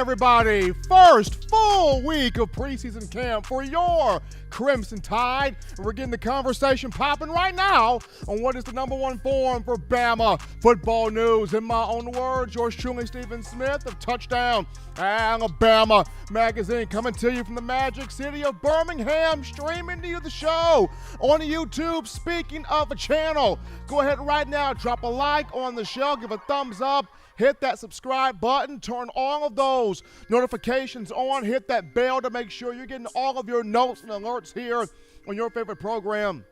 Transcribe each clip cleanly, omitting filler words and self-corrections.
everybody. First full week of preseason camp for your Crimson Tide. We're getting the conversation popping right now on what is the number one forum for Bama football news. In my own words, yours truly, Stephen Smith of Touchdown Alabama Magazine, coming to you from the magic city of Birmingham, streaming to you the show on YouTube. Speaking of a channel, go ahead right now, drop a like on the show, give a thumbs up, hit that subscribe button, turn all of those notifications on, hit that bell to make sure you're getting all of your notes and alerts here on your favorite program,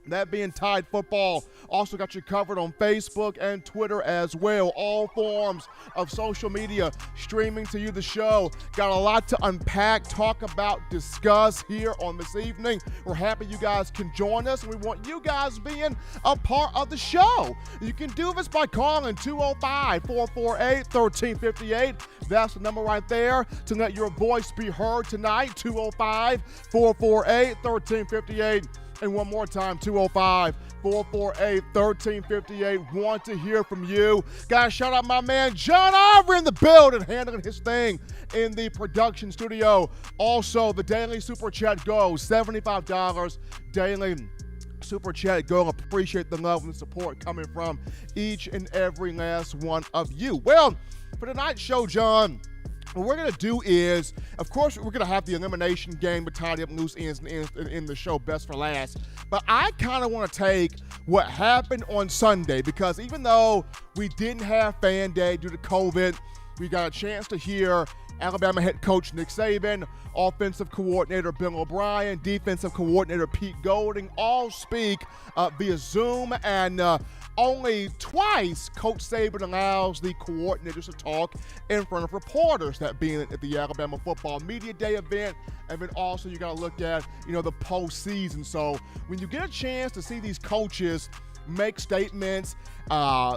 that being Tide Football. Also got you covered on Facebook and Twitter as well. All forms of social media streaming to you the show. Got a lot to unpack, talk about, discuss here on this evening. We're happy you guys can join us, and we want you guys being a part of the show. You can do this by calling 205-448-1358. That's the number right there to let your voice be heard tonight, 205-448-1358. And one more time, 205-448-1358. Want to hear from you. Guys, shout out my man John Ivory in the building, handling his thing in the production studio. Also, the daily Super Chat goes $75 daily. Super Chat go. Appreciate the love and the support coming from each and every last one of you. Well, for tonight's show, John, what we're going to do is, of course, we're going to have the elimination game with tidy up loose ends in the show, best for last. But I kind of want to take what happened on Sunday, because even though we didn't have fan day due to COVID, we got a chance to hear Alabama head coach Nick Saban, offensive coordinator Bill O'Brien, defensive coordinator Pete Golding, all speak via Zoom, and only twice Coach Saban allows the coordinators to talk in front of reporters, that being at the Alabama Football Media Day event, and then also you got to look at, the postseason. So when you get a chance to see these coaches make statements,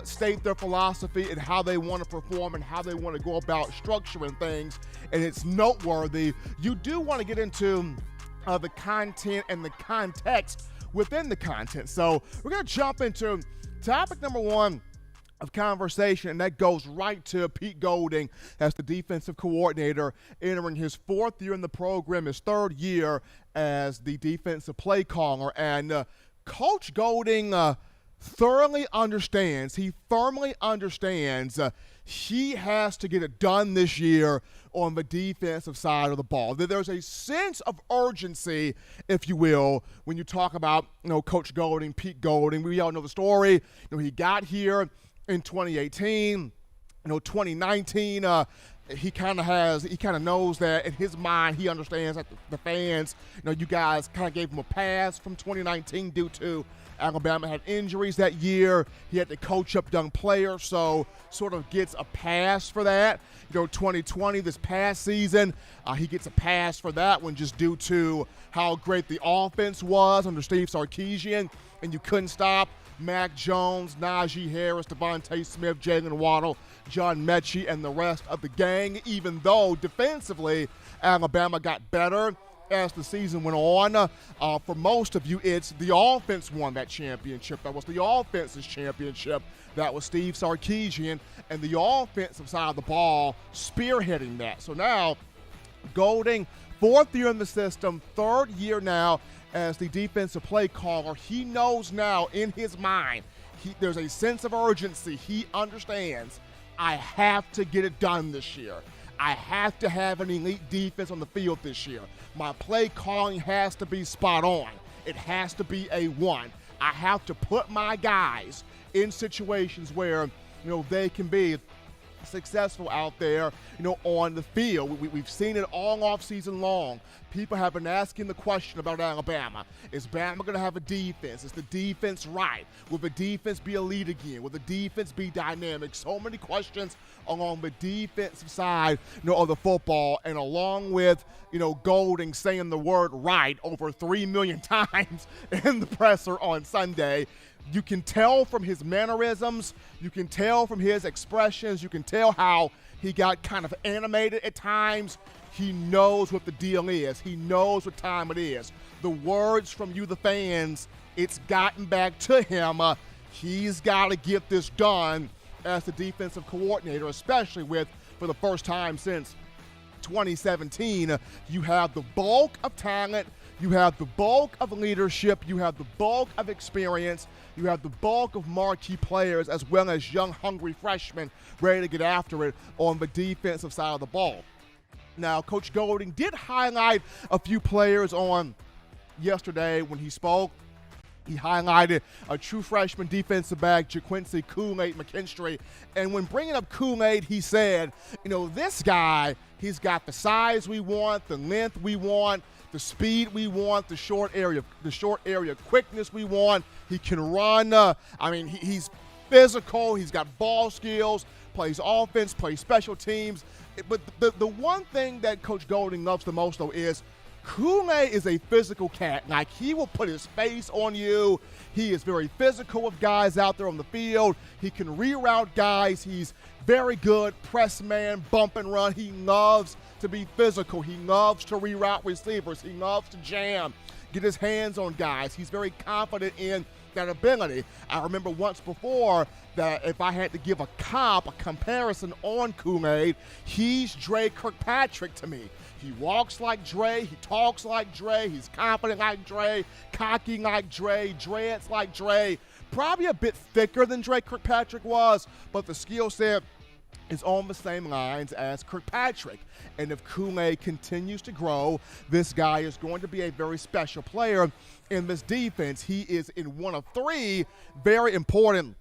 state their philosophy and how they want to perform and how they want to go about structuring things, and it's noteworthy, you do want to get into the content and the context within the content. So we're going to jump into topic number one of conversation, and that goes right to Pete Golding as the defensive coordinator, entering his fourth year in the program, his third year as the defensive play caller. And Coach Golding thoroughly understands, he firmly understands he has to get it done this year on the defensive side of the ball. There's a sense of urgency, if you will, when you talk about, Coach Golding, Pete Golding. We all know the story. He got here in 2018, 2019, he kind of knows that in his mind, he understands that the fans, you guys kind of gave him a pass from 2019 due to Alabama had injuries that year. He had to coach up young players, so sort of gets a pass for that. 2020, this past season, he gets a pass for that one just due to how great the offense was under Steve Sarkisian, and you couldn't stop Mac Jones, Najee Harris, Devontae Smith, Jalen Waddle, John Mechie, and the rest of the gang, even though defensively Alabama got better as the season went on. For most of you, it's the offense won that championship. That was the offense's championship. That was Steve Sarkisian and the offensive side of the ball spearheading that. So now, Golding, fourth year in the system, third year now as the defensive play caller. He knows now in his mind, there's a sense of urgency. He understands, I have to get it done this year. I have to have an elite defense on the field this year. My play calling has to be spot on. It has to be A1. I have to put my guys in situations where, they can be successful out there, on the field. We've seen it all off season long. People have been asking the question about Alabama. Is Bama going to have a defense? Is the defense right? Will the defense be elite again? Will the defense be dynamic? So many questions along the defensive side, of the football, and along with, Golding saying the word right over 3 million times in the presser on Sunday. You can tell from his mannerisms, you can tell from his expressions, you can tell how he got kind of animated at times. He knows what the deal is. He knows what time it is. The words from you, the fans, it's gotten back to him. He's got to get this done as the defensive coordinator, especially with, for the first time since 2017. You have the bulk of talent, you have the bulk of leadership, you have the bulk of experience, you have the bulk of marquee players, as well as young, hungry freshmen ready to get after it on the defensive side of the ball. Now, Coach Bowden did highlight a few players on yesterday when he spoke. He highlighted a true freshman defensive back, JaQuincy Kool-Aid McKinstry. And when bringing up Kool-Aid, he said, this guy, he's got the size we want, the length we want, the speed we want, the short area quickness we want. He can run. He's physical. He's got ball skills, plays offense, plays special teams. But the one thing that Coach Bowden loves the most, though, is Kool-Aid is a physical cat. Like, he will put his face on you. He is very physical with guys out there on the field. He can reroute guys. He's very good press man, bump and run. He loves to be physical. He loves to reroute receivers. He loves to jam, get his hands on guys. He's very confident in that ability. I remember once before that if I had to give a comparison on Kool-Aid, he's Dre Kirkpatrick to me. He walks like Dre, he talks like Dre, he's confident like Dre, cocky like Dre, dreads like Dre. Probably a bit thicker than Dre Kirkpatrick was, but the skill set is on the same lines as Kirkpatrick. And if Kool-Aid continues to grow, this guy is going to be a very special player in this defense. He is in one of three very important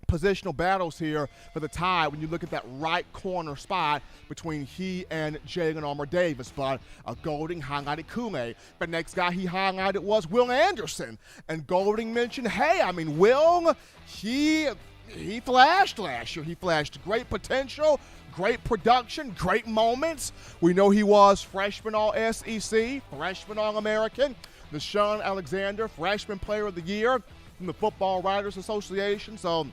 positional battles here for the Tide when you look at that right corner spot between he and Jalen Armour-Davis. But Bowden highlighted Kool-Aid. The next guy he highlighted was Will Anderson. And Bowden mentioned, Will, he flashed last year. He flashed great potential, great production, great moments. We know he was freshman All-SEC, freshman All-American. Deshaun Alexander, freshman player of the year from the Football Writers Association. So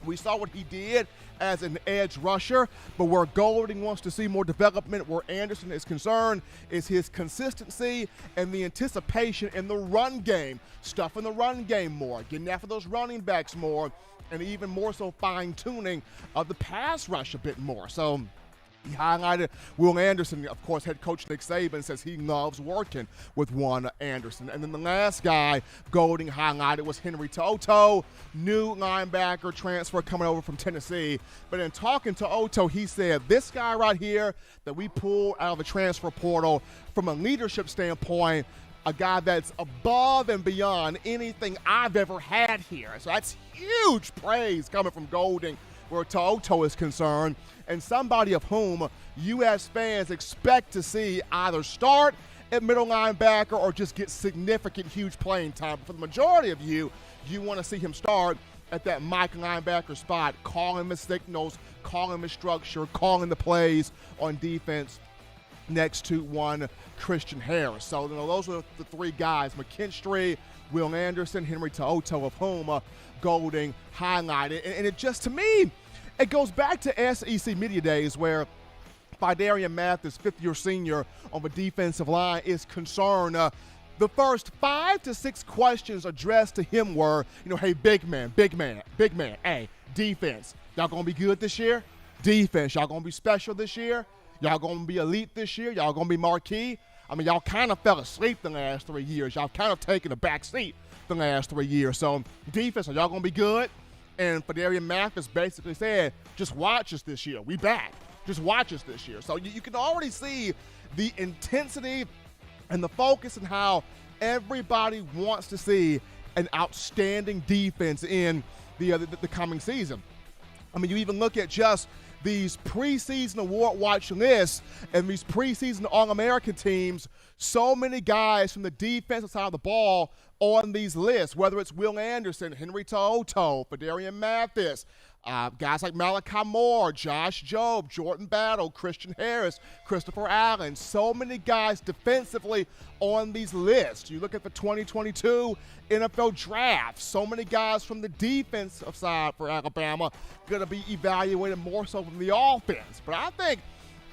we saw what he did as an edge rusher, but where Bowden wants to see more development, where Anderson is concerned, is his consistency and the anticipation in the run game, stuffing the run game more, getting after those running backs more, and even more so fine-tuning of the pass rush a bit more. So he highlighted Will Anderson. Of course, head coach Nick Saban says he loves working with one Anderson. And then the last guy Bowden highlighted was Henry To'oTo'o, new linebacker transfer coming over from Tennessee. But in talking to Oto, he said, this guy right here that we pulled out of the transfer portal, from a leadership standpoint, a guy that's above and beyond anything I've ever had here. So that's huge praise coming from Bowden where To'oTo'o is concerned, and somebody of whom U.S. fans expect to see either start at middle linebacker or just get significant, huge playing time. But for the majority of you want to see him start at that Mike linebacker spot, calling the signals, calling the structure, calling the plays on defense next to one Christian Harris. So those are the three guys, McKinstry, Will Anderson, Henry To'oTo'o, of whom Bowden highlighted. And it just, to me, it goes back to SEC Media Days where Phidarian Mathis, fifth-year senior on the defensive line, is concerned. The first 5 to 6 questions addressed to him were, hey, big man, hey, defense, y'all going to be good this year? Defense, y'all going to be special this year? Y'all going to be elite this year? Y'all going to be marquee? Y'all kind of fell asleep the last 3 years. Y'all kind of taken a back seat the last 3 years. So defense, are y'all going to be good? And Phidarian Mathis basically said, just watch us this year. We back. Just watch us this year. So you can already see the intensity and the focus and how everybody wants to see an outstanding defense in the coming season. You even look at just these preseason award watch lists and these preseason All-American teams, so many guys from the defensive side of the ball on these lists, whether it's Will Anderson, Henry To'oTo'o, Phidarian Mathis, guys like Malachi Moore, Josh Jobe, Jordan Battle, Christian Harris, Christopher Allen, so many guys defensively on these lists. You look at the 2022 NFL Draft, so many guys from the defensive side for Alabama going to be evaluated more so from the offense. But I think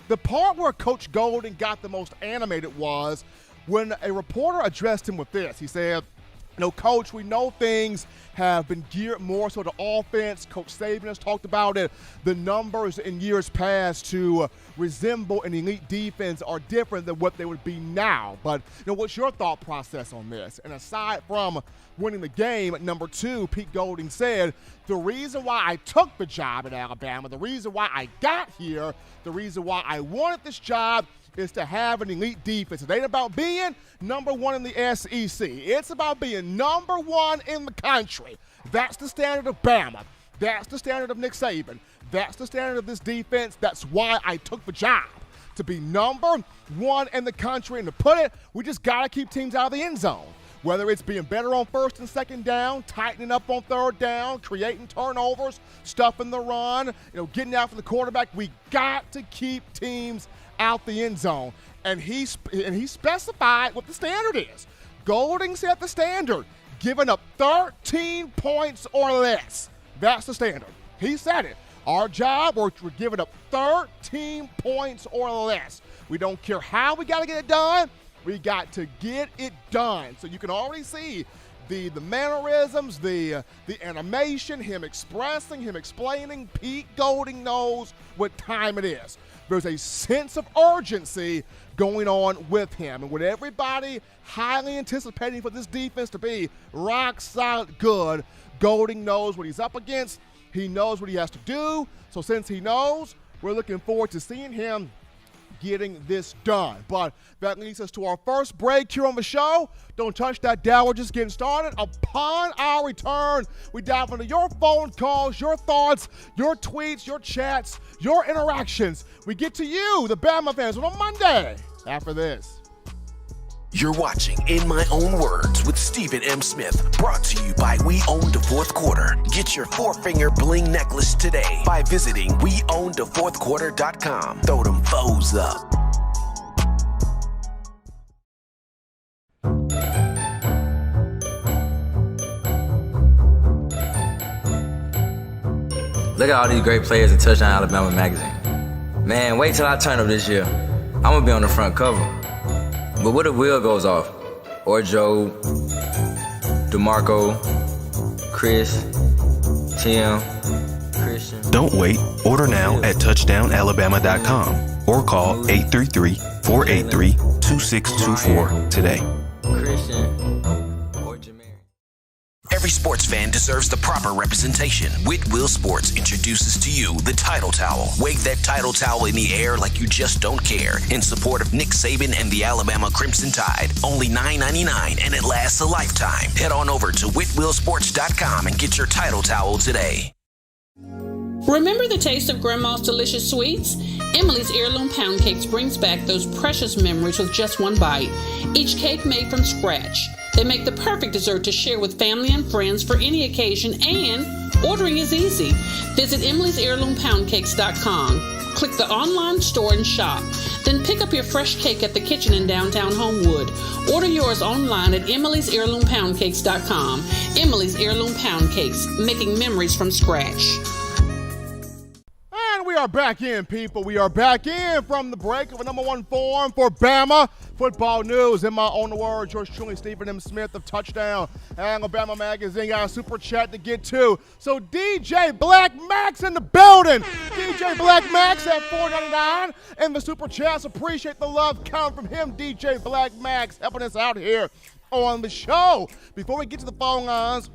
the part where Coach Bowden got the most animated was when a reporter addressed him with this. He said, Coach, we know things have been geared more so to offense. Coach Saban has talked about it. The numbers in years past to resemble an elite defense are different than what they would be now. But, what's your thought process on this? And aside from winning the game, at number 2, Pete Golding said, the reason why I took the job at Alabama, the reason why I got here, the reason why I wanted this job is to have an elite defense. It ain't about being number 1 in the SEC. It's about being number 1 in the country. That's the standard of Bama. That's the standard of Nick Saban. That's the standard of this defense. That's why I took the job, to be number 1 in the country. And to put it, we just got to keep teams out of the end zone. Whether it's being better on first and second down, tightening up on third down, creating turnovers, stuffing the run, getting after the quarterback, we got to keep teams out the end zone. And he specified what the standard is. Golding set the standard, giving up 13 points or less. That's the standard. He said it. Our job, we're giving up 13 points or less. We don't care how we got to get it done. We got to get it done. So you can already see the mannerisms, the animation, him expressing, him explaining. Pete Golding knows what time it is. There's a sense of urgency going on with him. And with everybody highly anticipating for this defense to be rock solid good, Golding knows what he's up against. He knows what he has to do. So since he knows, we're looking forward to seeing him getting this done. But that leads us to our first break here on the show. Don't touch that dial. We're just getting started. Upon our return, we dive into your phone calls, your thoughts, your tweets, your chats, your interactions. We get to you, the Bama fans, on Monday after this. You're watching In My Own Words with Stephen M. Smith, brought to you by We Own the Fourth Quarter. Get your 4-finger bling necklace today by visiting weownthefourthquarter.com. Throw them foes up. Look at all these great players in Touchdown Alabama magazine. Man, wait till I turn up this year. I'm gonna be on the front cover. But what if Will goes off? Or Joe, DeMarco, Chris, Tim, Christian. Don't wait. Order now at touchdownalabama.com or call 833-483-2624 today. Christian or Jameer. Every sports fan deserves the proper representation. Whitwill Sports introduces to you the Title Towel. Wave that Title Towel in the air like you just don't care in support of Nick Saban and the Alabama Crimson Tide. Only $9.99 and it lasts a lifetime. Head on over to whitwillsports.com and get your Title Towel today. Remember the taste of Grandma's delicious sweets? Emily's Heirloom Pound Cakes brings back those precious memories with just one bite. Each cake made from scratch. They make the perfect dessert to share with family and friends for any occasion, and ordering is easy. Visit emily'sheirloompoundcakes.com. Click the online store and shop. Then pick up your fresh cake at the kitchen in downtown Homewood. Order yours online at emily'sheirloompoundcakes.com. Emily's Heirloom Pound Cakes, making memories from scratch. And we are back in, people. We are back in from the break of a number 1 forum for Bama football news. In my own words, yours truly, Stephen M. Smith of Touchdown Alabama Magazine. Got a super chat to get to. So DJ Black Max in the building. DJ Black Max at $4.99 in the super chats. Appreciate the love coming from him, DJ Black Max, helping us out here on the show. Before we get to the phone lines,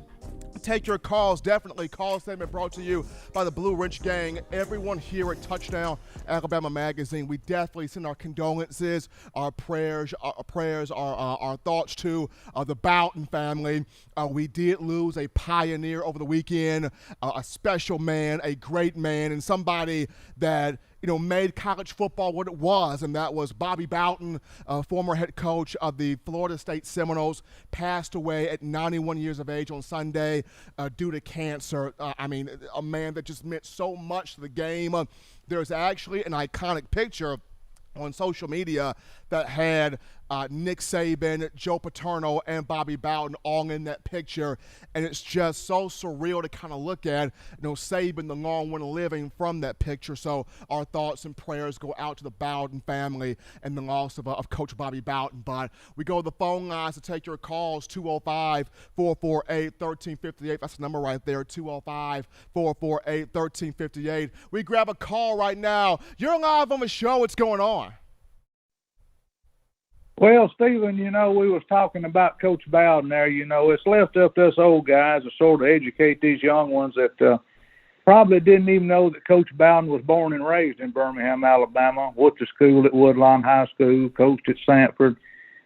take your calls. Definitely call segment brought to you by the Blue Wrench Gang. Everyone here at Touchdown Alabama Magazine, we definitely send our condolences, our prayers, our thoughts to the Bowden family. We did lose a pioneer over the weekend, a special man, a great man, and somebody that made college football what it was, and that was Bobby Bowden, former head coach of the Florida State Seminoles, passed away at 91 years of age on Sunday due to cancer. A man that just meant so much to the game. There's actually an iconic picture on social media that had Nick Saban, Joe Paterno, and Bobby Bowden all in that picture, and it's just so surreal to kind of look at, Saban, the long one living from that picture. So our thoughts and prayers go out to the Bowden family and the loss of Coach Bobby Bowden. But we go to the phone lines to take your calls, 205-448-1358. That's the number right there, 205-448-1358. We grab a call right now. You're live on the show. What's going on? Well, Stephen, we was talking about Coach Bowden there. It's left up to us old guys to sort of educate these young ones that probably didn't even know that Coach Bowden was born and raised in Birmingham, Alabama, went to school at Woodlawn High School, coached at Sanford.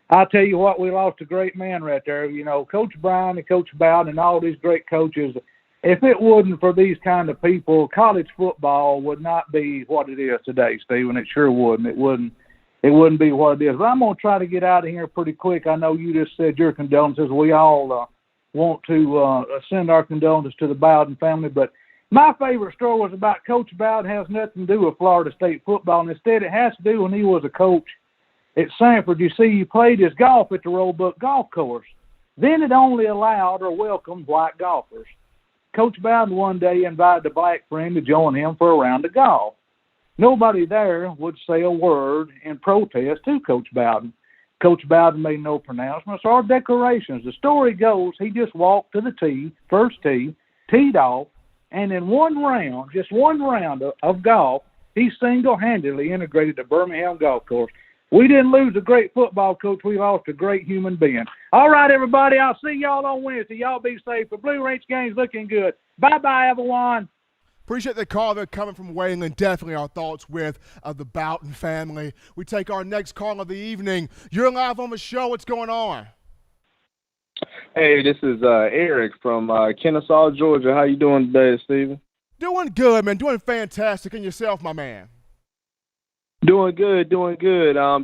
I'll tell you what, we lost a great man right there. Coach Bryan and Coach Bowden and all these great coaches, if it wasn't for these kind of people, college football would not be what it is today, Stephen. It sure wouldn't. It wouldn't be what it is. But I'm going to try to get out of here pretty quick. I know you just said your condolences. We all want to send our condolences to the Bowden family. But my favorite story was about Coach Bowden. It has nothing to do with Florida State football. And instead, it has to do when he was a coach at Sanford. You see, he played his golf at the Roebuck Golf Course. Then it only allowed or welcomed white golfers. Coach Bowden one day invited a black friend to join him for a round of golf. Nobody there would say a word in protest to Coach Bowden. Coach Bowden made no pronouncements or declarations. The story goes he just walked to the tee, first tee, teed off, and in just one round of golf, he single-handedly integrated the Birmingham golf course. We didn't lose a great football coach. We lost a great human being. All right, everybody, I'll see y'all on Wednesday. Y'all be safe. The Blue Ranch game's looking good. Bye-bye, everyone. Appreciate the call. They're coming from Wayland. Definitely our thoughts with the Bowden family. We take our next call of the evening. You're live on the show. What's going on? Hey, this is Eric from Kennesaw, Georgia. How you doing today, Steven? Doing good, man. Doing fantastic. And yourself, my man? Doing good.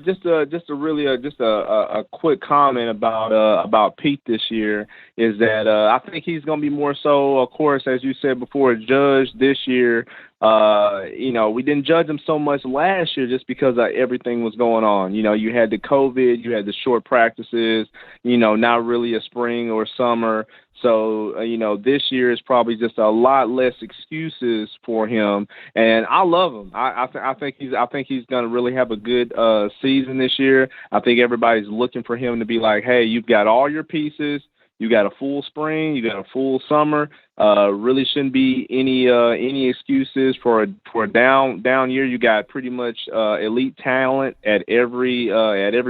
Just a quick comment about Pete this year is that I think he's going to be more so, of course, as you said before, judged this year. We didn't judge him so much last year just because everything was going on. You had the COVID, you had the short practices, not really a spring or summer. So, this year is probably just a lot less excuses for him, and I love him. I think he's going to really have a good season this year. I think everybody's looking for him to be like, hey, you've got all your pieces. You got a full spring. You got a full summer. Really shouldn't be any excuses for a down year. You got pretty much elite talent at every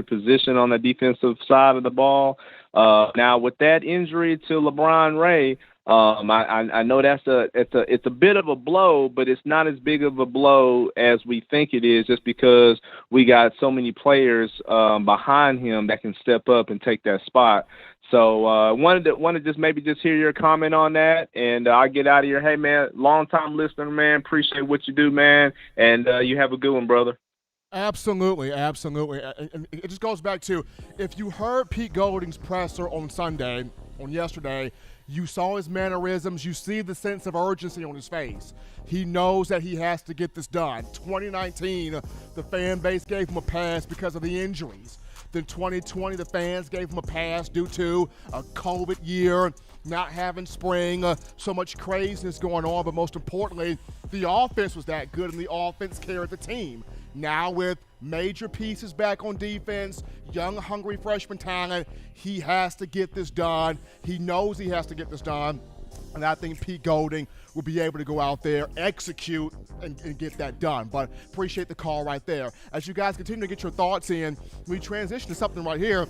position on the defensive side of the ball. Now with that injury to LeBron Ray, I know it's a bit of a blow, but it's not as big of a blow as we think it is, just because we got so many players behind him that can step up and take that spot. So wanted to just hear your comment on that, and I'll get out of here. Hey man, long time listener, man. Appreciate what you do, man, and you have a good one, brother. Absolutely. And it just goes back to, if you heard Pete Golding's presser on yesterday, you saw his mannerisms, you see the sense of urgency on his face. He knows that he has to get this done. 2019, the fan base gave him a pass because of the injuries. Then 2020, the fans gave him a pass due to a COVID year, not having spring, so much craziness going on, but most importantly, the offense was that good and the offense carried the team. Now with major pieces back on defense, young, hungry freshman talent, he has to get this done. He knows he has to get this done. And I think Pete Golding will be able to go out there, execute, and get that done. But appreciate the call right there. As you guys continue to get your thoughts in, we transition to something right here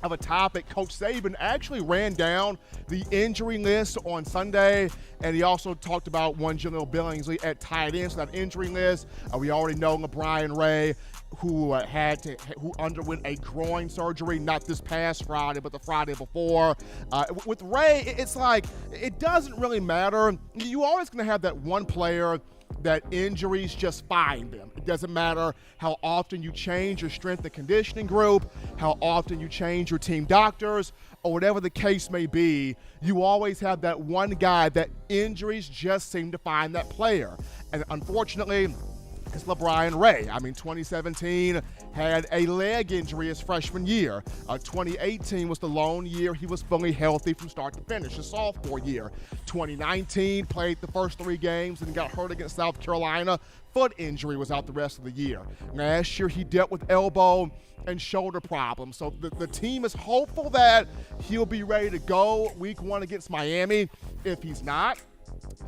of a topic. Coach Saban actually ran down the injury list on Sunday, and he also talked about one Jaleel Billingsley at tight end. So that injury list, we already know LeBron Ray, who underwent a groin surgery, not this past Friday, but the Friday before. With Ray, it's like, it doesn't really matter. You always going to have that one player that injuries just find them. It doesn't matter how often you change your strength and conditioning group, how often you change your team doctors, or whatever the case may be, you always have that one guy that injuries just seem to find that player. And unfortunately, It's LeBron Ray. 2017 had a leg injury his freshman year. 2018 was the lone year he was fully healthy from start to finish, his sophomore year. 2019 played the first 3 games and got hurt against South Carolina. Foot injury, was out the rest of the year. Last year he dealt with elbow and shoulder problems. So the team is hopeful that he'll be ready to go week 1 against Miami. If he's not,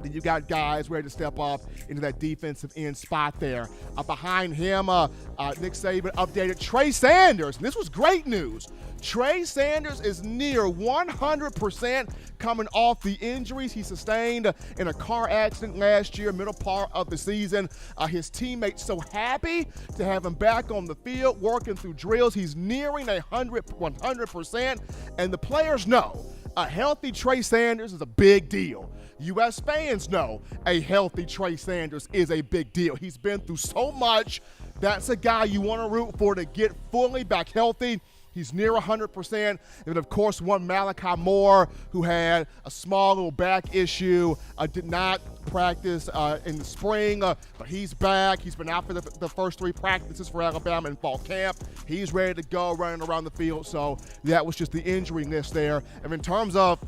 then you got guys ready to step up into that defensive end spot there. Behind him, Nick Saban updated Trey Sanders. And this was great news. Trey Sanders is near 100% coming off the injuries he sustained in a car accident last year, middle part of the season. His teammates so happy to have him back on the field, working through drills. He's nearing 100%, and the players know a healthy Trey Sanders is a big deal. U.S. fans know a healthy Trey Sanders is a big deal. He's been through so much. That's a guy you want to root for to get fully back healthy. He's near 100%. And, of course, one Malachi Moore, who had a small little back issue, did not practice in the spring, but he's back. He's been out for the first 3 practices for Alabama in fall camp. He's ready to go, running around the field. So that was just the injury list there. And in terms of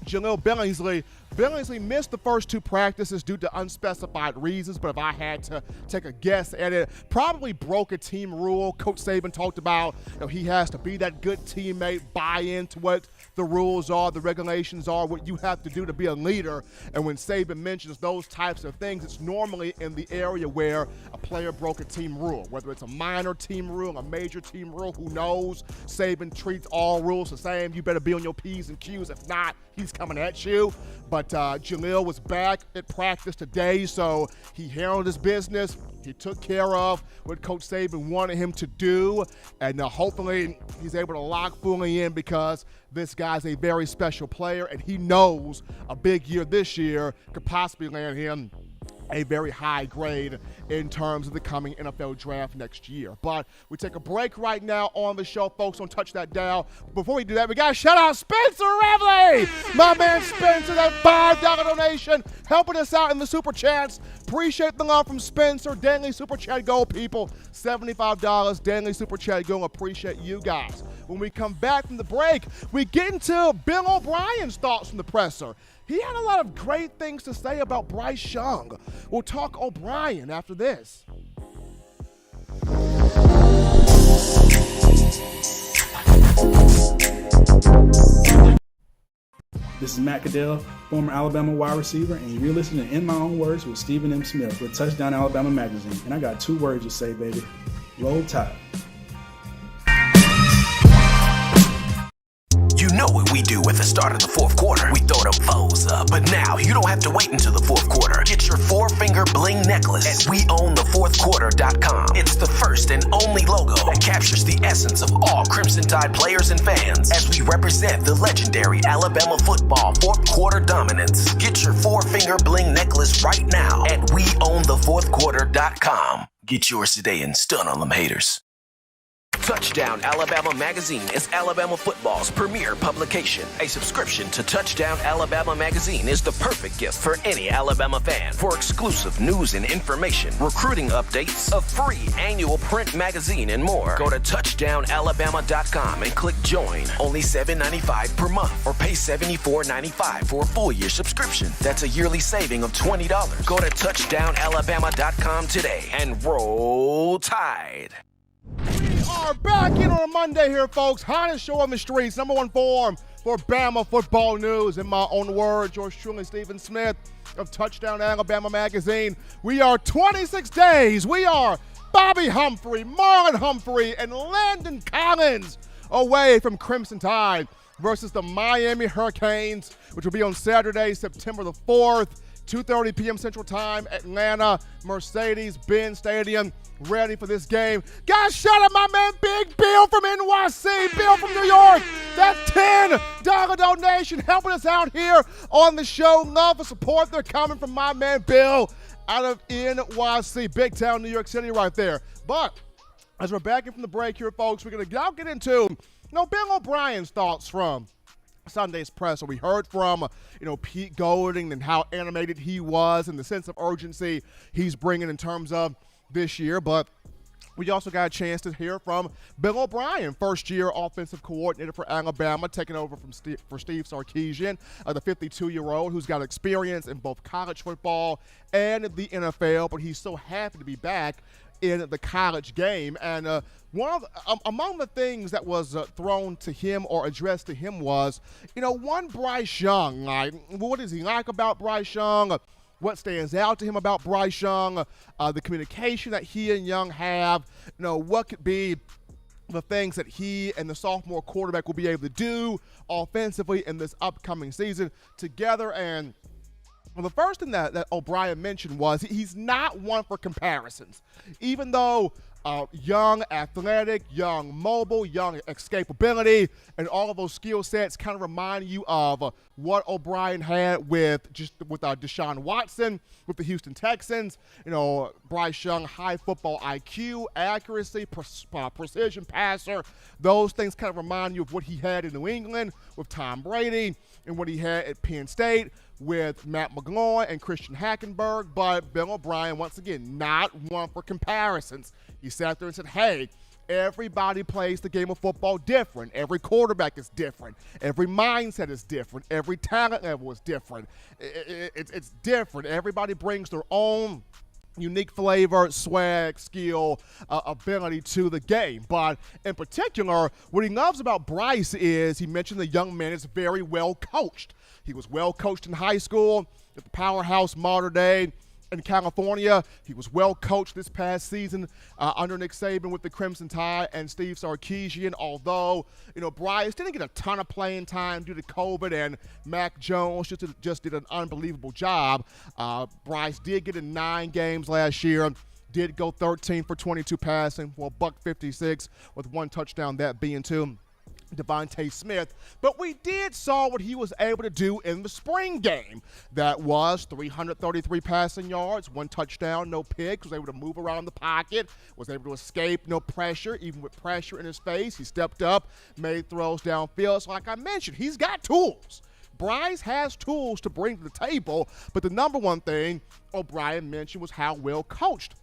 Jaleel Billingsley missed the first 2 practices due to unspecified reasons, but if I had to take a guess at it, probably broke a team rule. Coach Saban talked about, he has to be that good teammate, buy into what the rules are, the regulations are, what you have to do to be a leader. And when Saban mentions those types of things, it's normally in the area where a player broke a team rule, whether it's a minor team rule, a major team rule, who knows? Saban treats all rules the same. You better be on your P's and Q's. If not, he's coming at you. But Jaleel was back at practice today, so he handled his business. He took care of what Coach Saban wanted him to do, and hopefully he's able to lock fully in, because this guy's a very special player, and he knows a big year this year could possibly land him a very high grade in terms of the coming NFL draft next year. But we take a break right now on the show, folks. Don't touch that dial. Before we do that, we got to shout out Spencer Revley. My man Spencer, that $5 donation, helping us out in the Super Chats. Appreciate the love from Spencer. Daily Super Chat Go, people. $75 Daily Super Chat Go. Appreciate you guys. When we come back from the break, we get into Bill O'Brien's thoughts from the presser. He had a lot of great things to say about Bryce Young. We'll talk O'Brien after this. This is Matt Caddell, former Alabama wide receiver, and you're listening to In My Own Words with Stephen M. Smith with Touchdown Alabama Magazine. And I got 2 words to say, baby. Roll Tide. You know what we do at the start of the 4th quarter. We throw them foes up. But now you don't have to wait until the 4th quarter. Get your 4-finger bling necklace at WeOwnThe4thQuarter.com. It's the first and only logo that captures the essence of all Crimson Tide players and fans as we represent the legendary Alabama football 4th quarter dominance. Get your 4-finger bling necklace right now at WeOwnThe4thQuarter.com. Get yours today and stun on them haters. Touchdown Alabama Magazine is Alabama football's premier publication. A subscription to Touchdown Alabama Magazine is the perfect gift for any Alabama fan. For exclusive news and information, recruiting updates, a free annual print magazine, and more, go to touchdownalabama.com and click join. Only $7.95 per month, or pay $74.95 for a full-year subscription. That's a yearly saving of $20. Go to touchdownalabama.com today and roll Tide. We are back in on a Monday here, folks. Hottest show on the streets, #1 forum for Bama football news. In my own words, yours truly, Stephen Smith of Touchdown Alabama Magazine. We are 26 days. We are Bobby Humphrey, Marlon Humphrey, and Landon Collins away from Crimson Tide versus the Miami Hurricanes, which will be on Saturday, September the 4th. 2:30 p.m. Central Time, Atlanta, Mercedes-Benz Stadium. Ready for this game. Guys, shout out my man Big Bill from NYC, Bill from New York. That $10 donation helping us out here on the show. Love and support. They're coming from my man Bill out of NYC, big town New York City right there. But as we're back in from the break here, folks, we're going to now get into Bill O'Brien's thoughts from Sunday's presser. We heard from, Pete Golding and how animated he was and the sense of urgency he's bringing in terms of this year, but we also got a chance to hear from Bill O'Brien, first-year offensive coordinator for Alabama, taking over for Steve Sarkisian, the 52-year-old who's got experience in both college football and the NFL, but he's so happy to be back in the college game. And among the things that was thrown to him or addressed to him was, one, Bryce Young. Like, what does he like about Bryce Young? What stands out to him about Bryce Young, the communication that he and Young have, what could be the things that he and the sophomore quarterback will be able to do offensively in this upcoming season together. And the first thing that O'Brien mentioned was he's not one for comparisons. Even though young, athletic, young, mobile, young escapability, and all of those skill sets kind of remind you of what O'Brien had with Deshaun Watson with the Houston Texans. Bryce Young, high football IQ, accuracy, precision passer. Those things kind of remind you of what he had in New England with Tom Brady and what he had at Penn State with Matt McGloin and Christian Hackenberg. But Bill O'Brien, once again, not one for comparisons. He sat there and said, hey, everybody plays the game of football different. Every quarterback is different. Every mindset is different. Every talent level is different. It's different. Everybody brings their own unique flavor, swag, skill, ability to the game. But in particular, what he loves about Bryce is he mentioned the young man is very well coached. He was well coached in high school at the powerhouse Mater Dei in California. He was well coached this past season under Nick Saban with the Crimson Tide and Steve Sarkisian, although, Bryce didn't get a ton of playing time due to COVID, and Mac Jones just did an unbelievable job. Bryce did get in 9 games last year, did go 13 for 22 passing, $156 with 1 touchdown, that being to Devontae Smith. But we did saw what he was able to do in the spring game. That was 333 passing yards, 1 touchdown, no picks, was able to move around the pocket, was able to escape no pressure, even with pressure in his face. He stepped up, made throws downfield. So like I mentioned, he's got tools. Bryce has tools to bring to the table, but the number one thing O'Brien mentioned was how well coached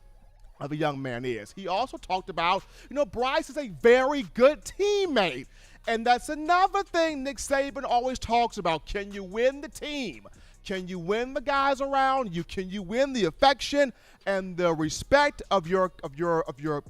the young man is. He also talked about, Bryce is a very good teammate. And that's another thing Nick Saban always talks about. Can you win the team? Can you win the guys around you? Can you win the affection and the respect of your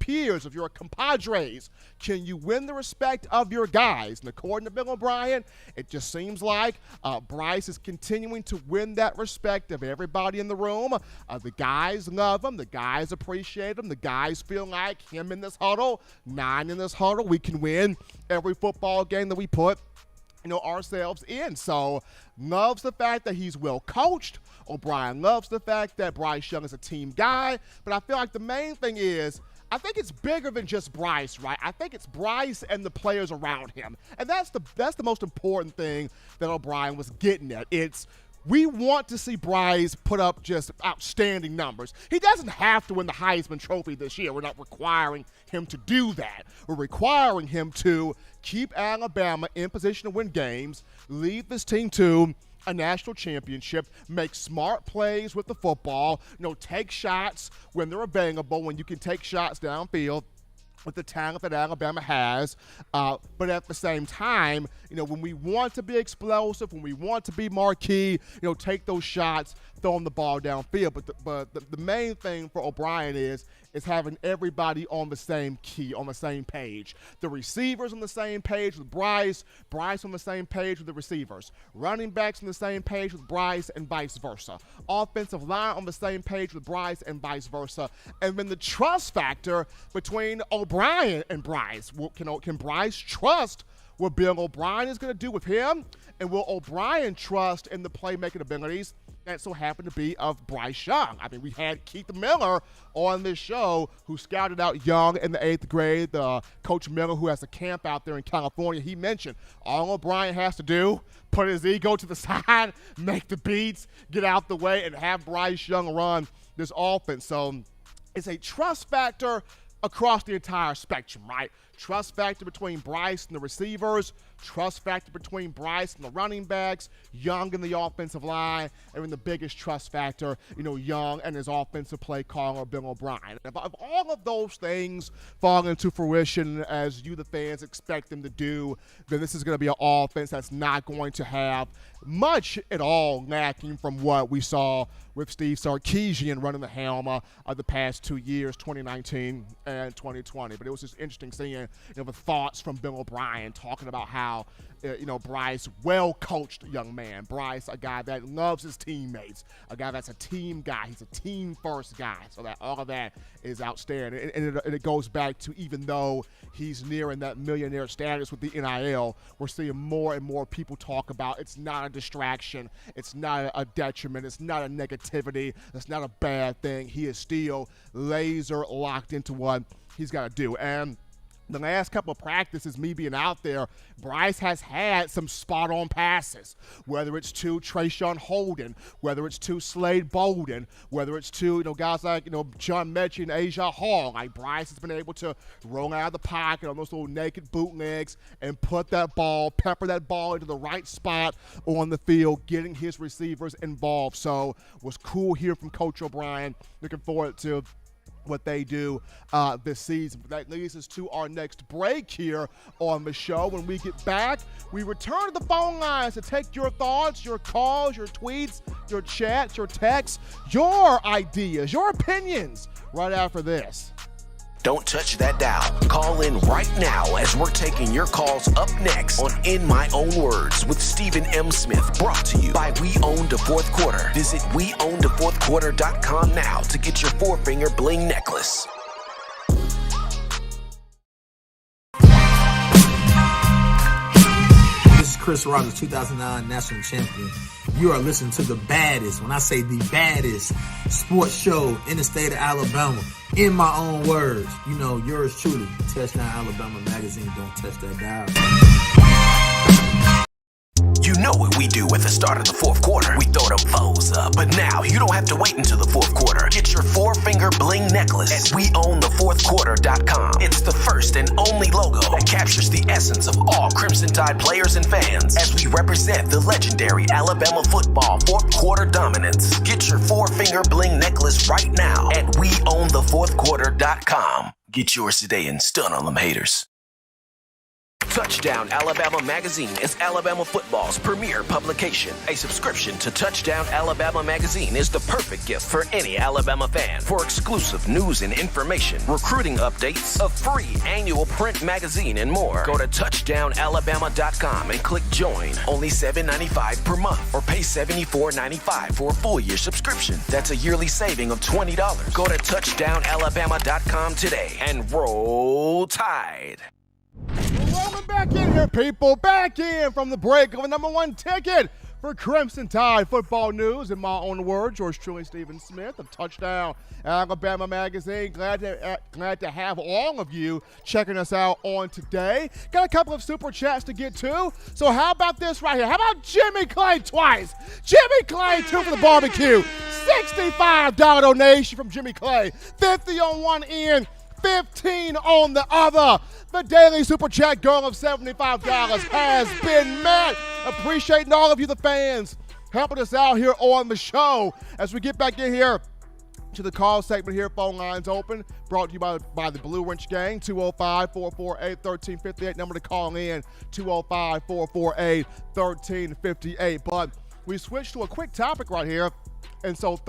peers, of your compadres? Can you win the respect of your guys? And according to Bill O'Brien, it just seems like Bryce is continuing to win that respect of everybody in the room. The guys love him. The guys appreciate him. The guys feel like him in this huddle, 9 in this huddle, we can win every football game that we put ourselves in. So loves the fact that he's well coached. O'Brien loves the fact that Bryce Young is a team guy. But I feel like the main thing is, I think it's bigger than just Bryce, right? I think it's Bryce and the players around him. And that's the most important thing that O'Brien was getting at. We want to see Bryce put up just outstanding numbers. He doesn't have to win the Heisman Trophy this year. We're not requiring him to do that. We're requiring him to keep Alabama in position to win games, lead this team to a national championship, make smart plays with the football, take shots when they're available, when you can take shots downfield with the talent that Alabama has, but at the same time, when we want to be explosive, when we want to be marquee, take those shots, throwing the ball downfield. But the main thing for O'Brien is having everybody on the same key, on the same page. The receivers on the same page with Bryce on the same page with the receivers. Running backs on the same page with Bryce and vice versa. Offensive line on the same page with Bryce and vice versa. And then the trust factor between O'Brien and Bryce. Can Bryce trust what Bill O'Brien is going to do with him? And will O'Brien trust in the playmaking abilities that so happen to be of Bryce Young? I mean, we had Keith Miller on this show who scouted out Young in the 8th grade. Coach Miller, who has a camp out there in California, he mentioned all O'Brien has to do, put his ego to the side, make the beats, get out the way, and have Bryce Young run this offense. So it's a trust factor across the entire spectrum, right? Trust factor between Bryce and the receivers, trust factor between Bryce and the running backs, Young and the offensive line, and then the biggest trust factor, Young and his offensive play caller, Bill O'Brien. If all of those things fall into fruition as you, the fans, expect them to do, then this is going to be an offense that's not going to have much at all lacking from what we saw with Steve Sarkisian running the helm of the past 2 years, 2019 and 2020. But it was just interesting seeing the thoughts from Bill O'Brien talking about how Bryce, well-coached young man. Bryce, a guy that loves his teammates, a guy that's a team guy. He's a team-first guy. So that all of that is outstanding. And it goes back to, even though he's nearing that millionaire status with the NIL, we're seeing more and more people talk about it's not a distraction, it's not a detriment, it's not a negativity, it's not a bad thing. He is still laser locked into what he's got to do. And the last couple of practices, me being out there, Bryce has had some spot-on passes, whether it's to Trayshawn Holden, whether it's to Slade Bowden, whether it's to guys like John Mechie and Asia Hall. Like, Bryce has been able to roll out of the pocket on those little naked bootlegs and pepper that ball into the right spot on the field, getting his receivers involved. So it was cool here from Coach O'Brien. Looking forward to what they do this season. That leads us to our next break here on the show. When we get back, we return to the phone lines to take your thoughts, your calls, your tweets, your chats, your texts, your ideas, your opinions right after this. Don't touch that dial. Call in right now as we're taking your calls up next on In My Own Words with Stephen M. Smith, brought to you by We Own the Fourth Quarter. Visit weownthefourthquarter.com now to get your four-finger bling necklace. This is Chris Rogers, 2009 national champion. You are listening to the baddest, when I say the baddest, sports show in the state of Alabama. In my own words, yours truly, Touchdown Alabama Magazine. Don't touch that dial. You know what we do at the start of the fourth quarter. We throw them foes up. But now you don't have to wait until the fourth quarter. Get your four-finger bling necklace at weownthefourthquarter.com. It's the first and only logo that captures the essence of all Crimson Tide players and fans as we represent the legendary Alabama football fourth quarter dominance. Get your four-finger bling necklace right now at weownthefourthquarter.com. Get yours today and stun on them haters. Touchdown Alabama Magazine is Alabama football's premier publication. A subscription to Touchdown Alabama Magazine is the perfect gift for any Alabama fan. For exclusive news and information, recruiting updates, a free annual print magazine, and more, go to touchdownalabama.com and click join. Only $7.95 per month, or pay $74.95 for a full-year subscription. That's a yearly saving of $20. Go to touchdownalabama.com today and roll Tide. Welcome back in here, people. Back in from the break of the number one ticket for Crimson Tide football news. In my own words, yours truly, Stephen Smith of Touchdown Alabama Magazine. Glad to have all of you checking us out on today. Got a couple of super chats to get to. So how about this right here? How about Jimmy Clay twice? Jimmy Clay, 2 for the barbecue. $65 donation from Jimmy Clay. 50 on one end, 15 on the other. The daily super chat goal of $75 has been met. Appreciating all of you, the fans, helping us out here on the show as we get back in here to the call segment here. Phone lines open, brought to you by the Blue Wrench Gang. 205-448-1358. Number to call in, 205-448-1358. But we switched to a quick topic right here. And so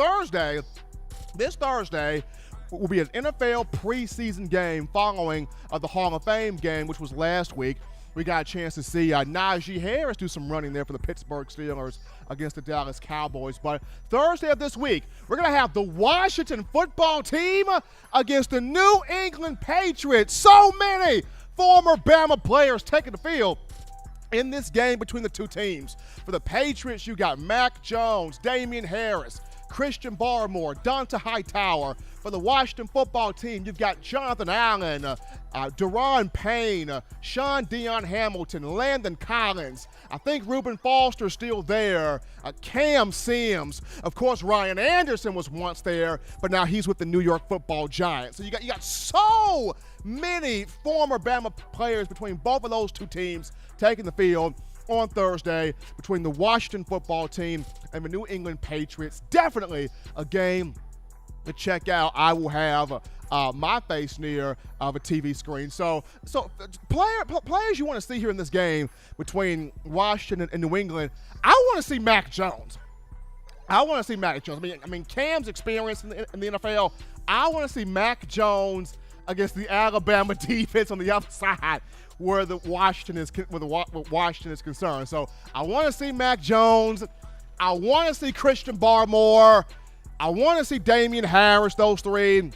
this Thursday, will be an NFL preseason game following the Hall of Fame game, which was last week. We got a chance to see Najee Harris do some running there for the Pittsburgh Steelers against the Dallas Cowboys. But Thursday of this week, we're going to have the Washington football team against the New England Patriots. So many former Bama players taking the field in this game between the two teams. For the Patriots, you got Mac Jones, Damian Harris, Christian Barmore, Donta Hightower. For the Washington football team, you've got Jonathan Allen, Deron Payne, Sean Dion Hamilton, Landon Collins. I think Reuben Foster's still there. Cam Sims. Of course, Ryan Anderson was once there, but now he's with the New York Football Giants. So you got so many former Bama players between both of those two teams taking the field on Thursday between the Washington football team and the New England Patriots. Definitely a game to check out. I will have my face near a TV screen. So players you want to see here in this game between Washington and New England, I want to see Mac Jones. I mean, Cam's experience in the NFL, I want to see Mac Jones against the Alabama defense on the other side where Washington is concerned. So I want to see Mac Jones. I want to see Christian Barmore. I want to see Damian Harris, those three.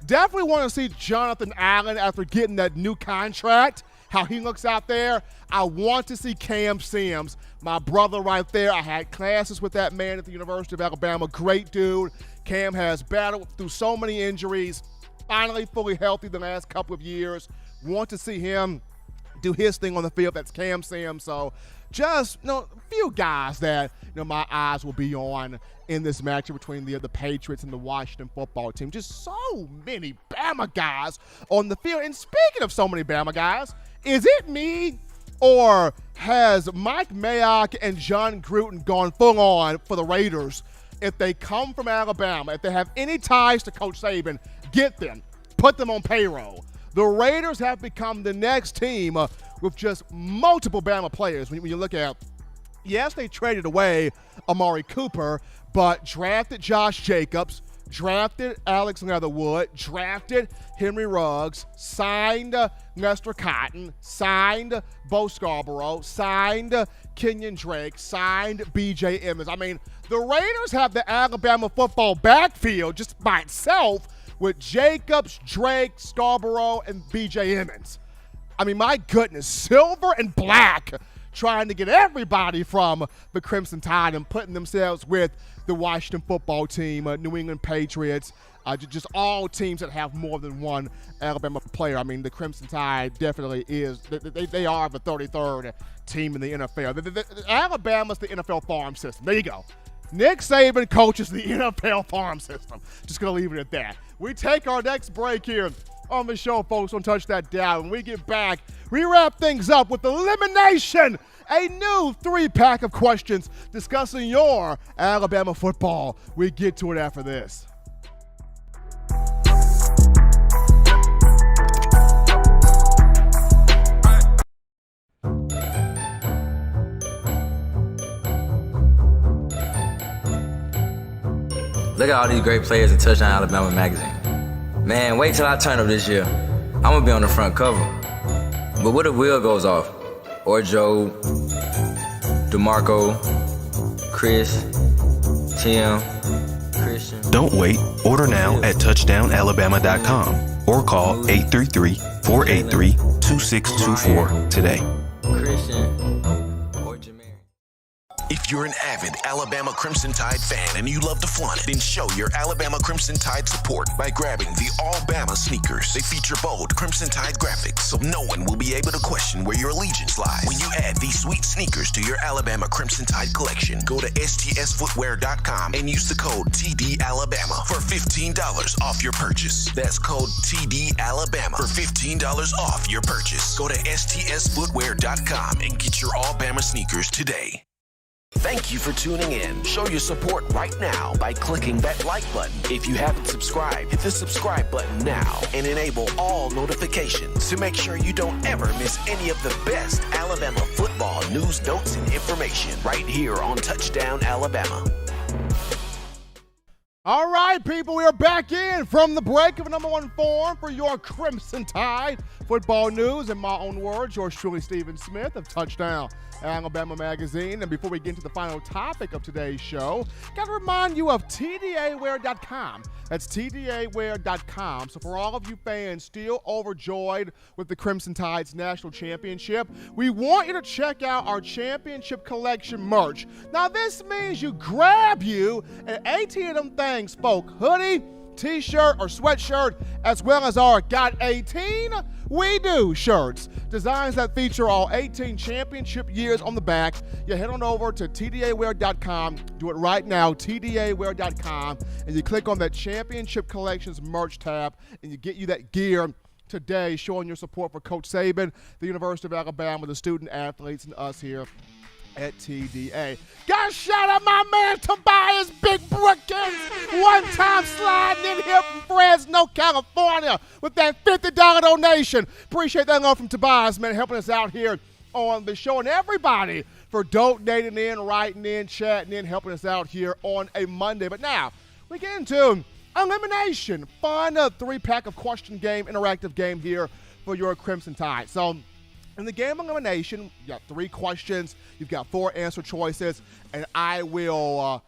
Definitely want to see Jonathan Allen after getting that new contract, how he looks out there. I want to see Cam Sims, my brother right there. I had classes with that man at the University of Alabama. Great dude. Cam has battled through so many injuries, finally fully healthy the last couple of years. Want to see him do his thing on the field. That's Cam Sims. So just a few guys that my eyes will be on in this matchup between the Patriots and the Washington football team. Just so many Bama guys on the field. And speaking of so many Bama guys, is it me or has Mike Mayock and John Gruden gone full on for the Raiders? If they come from Alabama, if they have any ties to Coach Saban, get them, put them on payroll. The Raiders have become the next team with just multiple Bama players. When you look at, yes, they traded away Amari Cooper, but drafted Josh Jacobs, drafted Alex Leatherwood, drafted Henry Ruggs, signed Nestor Cotton, signed Bo Scarborough, signed Kenyon Drake, signed B.J. Emmons. I mean, the Raiders have the Alabama football backfield just by itself with Jacobs, Drake, Scarborough, and B.J. Emmons. I mean, my goodness, silver and black trying to get everybody from the Crimson Tide and putting themselves with the Washington football team, New England Patriots, just all teams that have more than one Alabama player. I mean, the Crimson Tide definitely is, they are the 33rd team in the NFL. Alabama's the NFL farm system. There you go. Nick Saban coaches the NFL farm system. Just going to leave it at that. We take our next break here on the show, folks. Don't touch that dial. When we get back, we wrap things up with Elimination, a new 3-pack of questions discussing your Alabama football. We get to it after this. Look at all these great players in Touchdown Alabama magazine. Man, wait till I turn up this year. I'm gonna be on the front cover. But what if Will goes off? Or Joe, DeMarco, Chris, Tim, Christian. Don't wait. Order now at touchdownalabama.com or call 833-483-2624 today. Christian. Or Jameer. If you're an avid Alabama Crimson Tide fan and you love to flaunt it, then show your Alabama Crimson Tide support by grabbing the All-Bama sneakers. They feature bold Crimson Tide graphics, so no one will be able to question where your allegiance lies. When you add these sweet sneakers to your Alabama Crimson Tide collection, go to STSfootwear.com and use the code TDAlabama for $15 off your purchase. That's code TDAlabama for $15 off your purchase. Go to STSfootwear.com and get your All-Bama sneakers today. Thank you for tuning in. Show your support right now by clicking that like button. If you haven't subscribed, hit the subscribe button now and enable all notifications to make sure you don't ever miss any of the best Alabama football news, notes, and information right here on Touchdown Alabama. All right, people, we are back in from the break of a number one form for your Crimson Tide football news. In my own words, yours truly, Stephen Smith of Touchdown Alabama Magazine. And before we get into the final topic of today's show, got to remind you of TDAwear.com. That's TDAwear.com. So for all of you fans still overjoyed with the Crimson Tide's national championship, we want you to check out our championship collection merch. Now, this means you grab you an 18 of them things, folk, hoodie, t-shirt, or sweatshirt, as well as our Got 18 We Do shirts. Designs that feature all 18 championship years on the back. You head on over to TDAwear.com. Do it right now, TDAwear.com, and you click on that Championship Collections merch tab, and you get you that gear today, showing your support for Coach Saban, the University of Alabama, the student athletes, and us here at TDA. Gotta shout out my man Tobias Big Brookins, one-time sliding in here from Fresno, California with that $50 donation. Appreciate that love from Tobias, man, helping us out here on the show, and everybody for donating in, writing in, chatting in, helping us out here on a Monday. But now, we get into Elimination, fun 3-pack of question game, interactive game here for your Crimson Tide. So, in the game of elimination, you got 3 questions, you've got 4 answer choices, and I will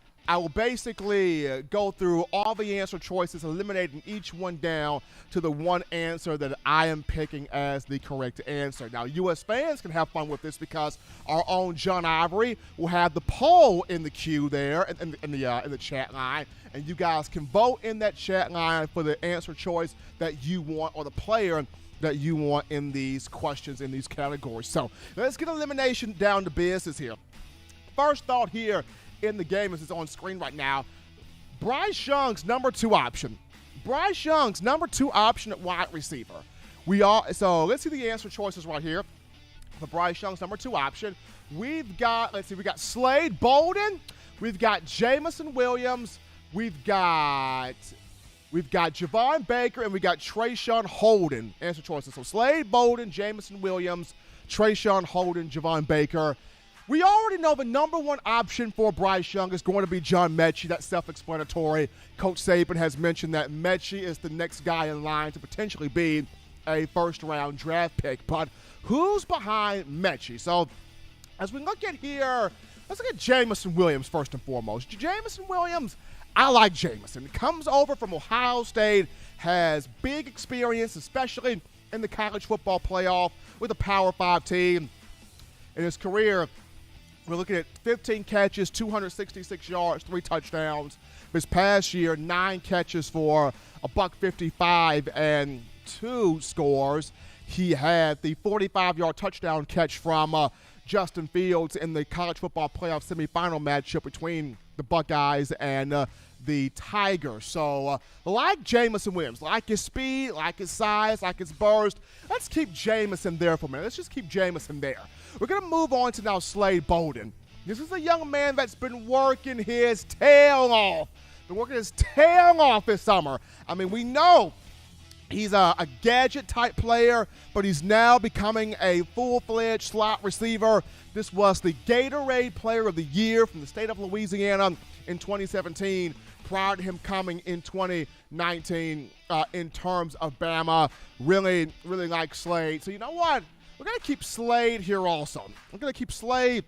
basically go through all the answer choices, eliminating each one down to the one answer that I am picking as the correct answer. Now, U.S. fans can have fun with this because our own John Ivory will have the poll in the queue there in the chat line, and you guys can vote in that chat line for the answer choice that you want or the player that you want in these questions, in these categories. So let's get elimination down to business here. First thought here in the game, as it's on screen right now, Bryce Young's number 2 option. Bryce Young's number 2 option at wide receiver. So let's see the answer choices right here for Bryce Young's number 2 option. We've got Slade Bowden, we've got Jamison Williams, we've got Javon Baker, and we got Trayshawn Holden. Answer choices. So Slade Bowden, Jamison Williams, Trayshawn Holden, Javon Baker. We already know the number 1 option for Bryce Young is going to be John Mechie. That's self-explanatory. Coach Saban has mentioned that Mechie is the next guy in line to potentially be a first-round draft pick. But who's behind Mechie? So as we look at here, let's look at Jamison Williams first and foremost. Jamison Williams, I like Jamison. Comes over from Ohio State, has big experience, especially in the college football playoff with a Power 5 team. In his career, we're looking at 15 catches, 266 yards, 3 touchdowns. This past year, 9 catches for $155 and 2 scores. He had the 45-yard touchdown catch from Justin Fields in the college football playoff semifinal matchup between the Buckeyes and the Tigers. So, like Jamison Williams, like his speed, like his size, like his burst, let's keep Jamison there for a minute. Let's just keep Jamison there. We're going to move on to now Slade Bowden. This is a young man that's been working his tail off. This summer. I mean, we know he's a gadget-type player, but he's now becoming a full-fledged slot receiver. This was the Gatorade Player of the Year from the state of Louisiana in 2017, prior to him coming in 2019 in terms of Bama. Really, really like Slade. So you know what? We're going to keep Slade here also. We're going to keep Slade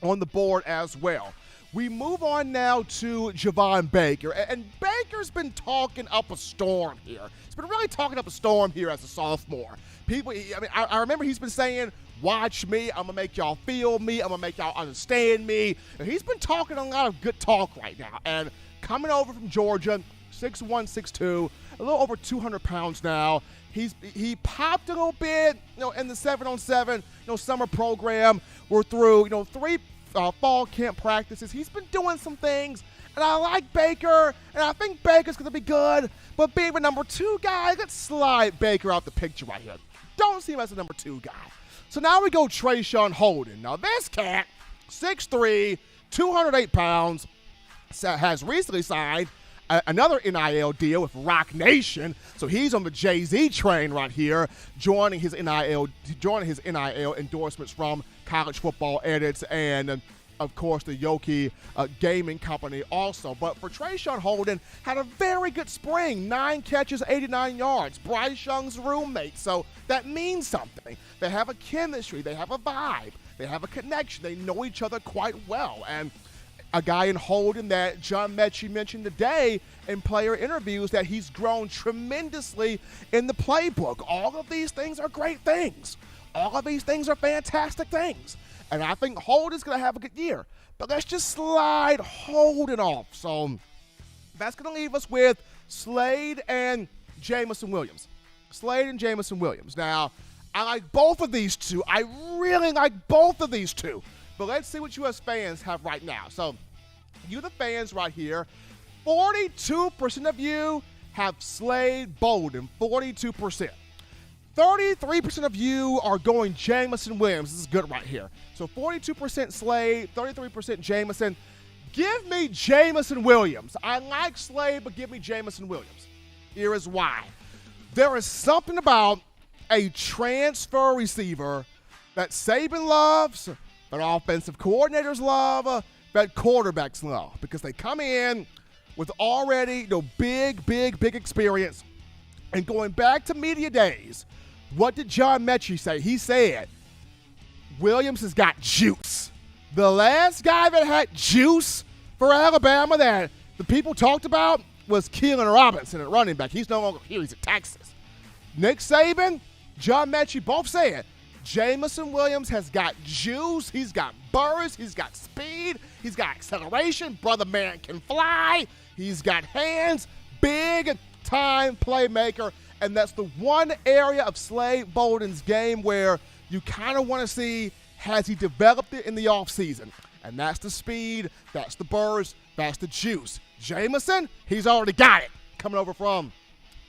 on the board as well. We move on now to Javon Baker. And Baker's been talking up a storm here. He's been really talking up a storm here as a sophomore. I remember he's been saying, watch me, I'm going to make y'all feel me, I'm going to make y'all understand me. And he's been talking a lot of good talk right now. And coming over from Georgia, 6'1", 6'2", a little over 200 pounds now. He popped a little bit, in the 7-on-7, summer program. We're through, 3 fall camp practices. He's been doing some things, and I like Baker, and I think Baker's going to be good. But being the number 2 guy, let's slide Baker out the picture right here. Don't see him as a number 2 guy. So now we go Trayshawn Holden. Now this cat, 6'3", 208 pounds, has recently signed another NIL deal with Rock Nation. So he's on the Jay-Z train right here, joining his NIL endorsements from College Football Edits. And of course, the Yoki Gaming Company also. But for Trayshawn Holden, had a very good spring. 9 catches, 89 yards. Bryce Young's roommate, so that means something. They have a chemistry. They have a vibe. They have a connection. They know each other quite well. And a guy in Holden that John Mechie mentioned today in player interviews that he's grown tremendously in the playbook. All of these things are great things. All of these things are fantastic things. And I think Holden's going to have a good year. But let's just slide Holden off. So that's going to leave us with Slade and Jamison Williams. Slade and Jamison Williams. Now, I like both of these two. I really like both of these two. But let's see what you as fans have right now. So you the fans right here, 42% of you have Slade Bowden, 42%. 33% of you are going Jamison Williams. This is good right here. So 42% Slade, 33% Jamison. Give me Jamison Williams. I like Slade, but give me Jamison Williams. Here is why. There is something about a transfer receiver that Saban loves, that offensive coordinators love, that quarterbacks love, because they come in with already big experience. And going back to media days, what did John Mechie say? He said, Williams has got juice. The last guy that had juice for Alabama that the people talked about was Keelan Robinson at running back. He's no longer here. He's at Texas. Nick Saban, John Mechie both said, Jamison Williams has got juice. He's got burst. He's got speed. He's got acceleration. Brother man can fly. He's got hands. Big-time playmaker. And that's the one area of Slade Bowden's game where you kind of want to see, has he developed it in the offseason? And that's the speed, that's the burst, that's the juice. Jamison, he's already got it coming over from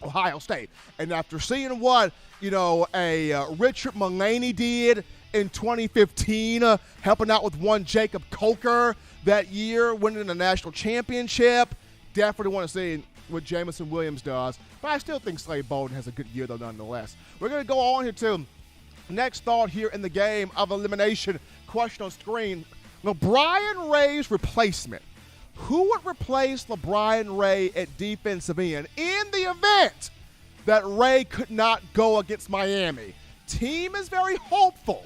Ohio State. And after seeing what, a Richard Mulaney did in 2015, helping out with one Jacob Coker that year, winning the national championship, definitely want to see what Jamison Williams does. But I still think Slade Bowden has a good year, though, nonetheless. We're going to go on here to next thought here in the game of elimination. Question on screen. LeBron Ray's replacement. Who would replace LeBron Ray at defensive end in the event that Ray could not go against Miami? Team is very hopeful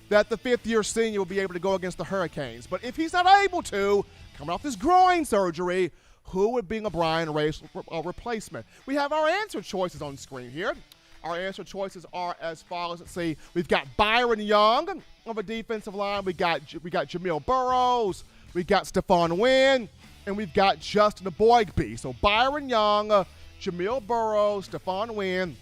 that the fifth-year senior will be able to go against the Hurricanes. But if he's not able to, coming off this groin surgery, who would be LeBron Ray's replacement? We have our answer choices on screen here. Our answer choices are as follows. Let's see. We've got Byron Young on the defensive line. We got Jamil Burrows. We got Stephon Wynn. And we've got Justin Eboigbe. So Byron Young, Jamil Burrows, Stephon Wynn,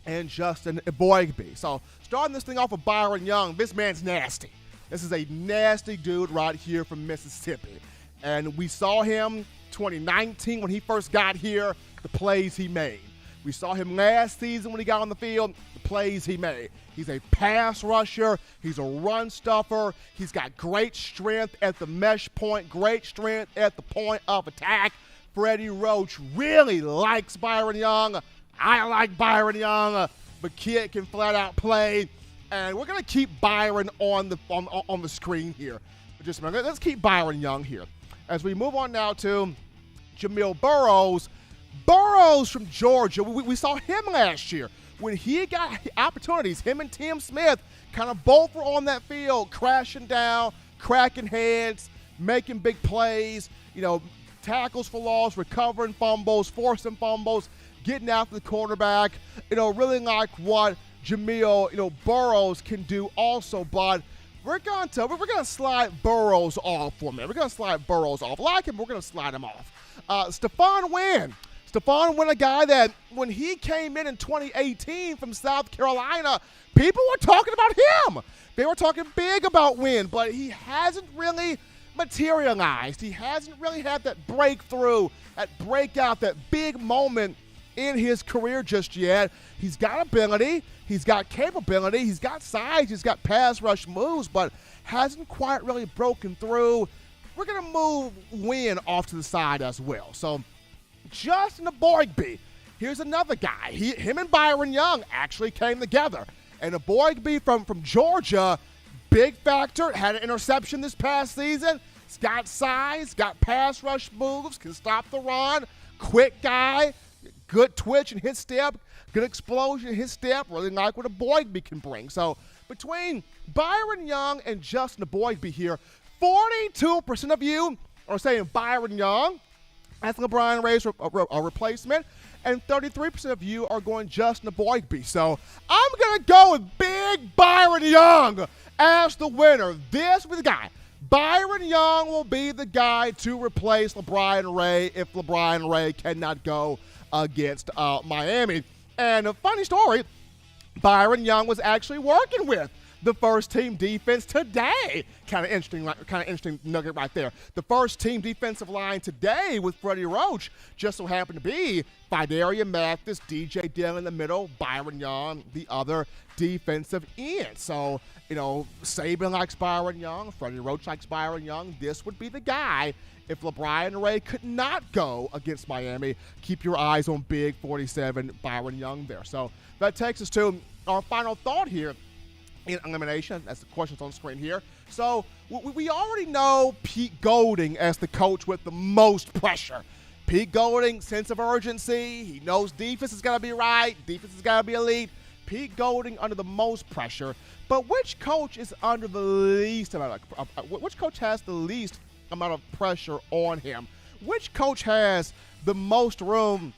and Justin Eboigbe. So starting this thing off with Byron Young, this man's nasty. This is a nasty dude right here from Mississippi. And we saw him 2019 when he first got here, the plays he made. We saw him last season when he got on the field, the plays he made. He's a pass rusher. He's a run stuffer. He's got great strength at the mesh point, great strength at the point of attack. Freddie Roach really likes Byron Young. I like Byron Young. The kid can flat out play. And we're going to keep Byron on the screen here. Just a minute. Let's keep Byron Young here. As we move on now to Jamil Burrows. Burrows from Georgia, we saw him last year. When he got opportunities, him and Tim Smith kind of both were on that field, crashing down, cracking heads, making big plays, tackles for loss, recovering fumbles, forcing fumbles, getting after the quarterback. Really like what Jamil, Burrows can do also, but we're going to slide Burrows off for a minute. We're going to slide Burrows off. Like him, we're going to slide him off. Stephon Wynn. Stephon Wynn, a guy that when he came in 2018 from South Carolina, people were talking about him. They were talking big about Wynn, but he hasn't really materialized. He hasn't really had that breakthrough, that breakout, that big moment in his career just yet. He's got ability. He's got capability. He's got size. He's got pass rush moves, but hasn't quite really broken through. We're going to move Wynn off to the side as well. So Justin Eboigbe, here's another guy. Him and Byron Young actually came together. And Eboigbe from Georgia, big factor, had an interception this past season. He's got size, got pass rush moves, can stop the run, quick guy, good twitch in his step, good explosion in his step, really like what a Boygby can bring. So between Byron Young and Justin Boygby here, 42% of you are saying Byron Young as LeBron Ray's a replacement, and 33% of you are going Justin Boygby. So I'm going to go with big Byron Young as the winner. This will be the guy. Byron Young will be the guy to replace LeBron Ray if LeBron Ray cannot go against Miami. And a funny story, Byron Young was actually working with the first team defense today. Kind of interesting nugget right there. The first team defensive line today with Freddie Roach just so happened to be Fidarian Mathis, DJ Dillon in the middle, Byron Young, the other defensive end. So, Saban likes Byron Young, Freddie Roach likes Byron Young. This would be the guy if LeBron Ray could not go against Miami. Keep your eyes on big 47 Byron Young there. So that takes us to our final thought here in elimination. That's the questions on the screen here. So we already know Pete Golding as the coach with the most pressure. Pete Golding, sense of urgency. He knows defense is going to be right. Defense is going to be elite. Pete Golding under the most pressure. But which coach is under the least amount of which coach has the least amount of pressure on him? Which coach has the most room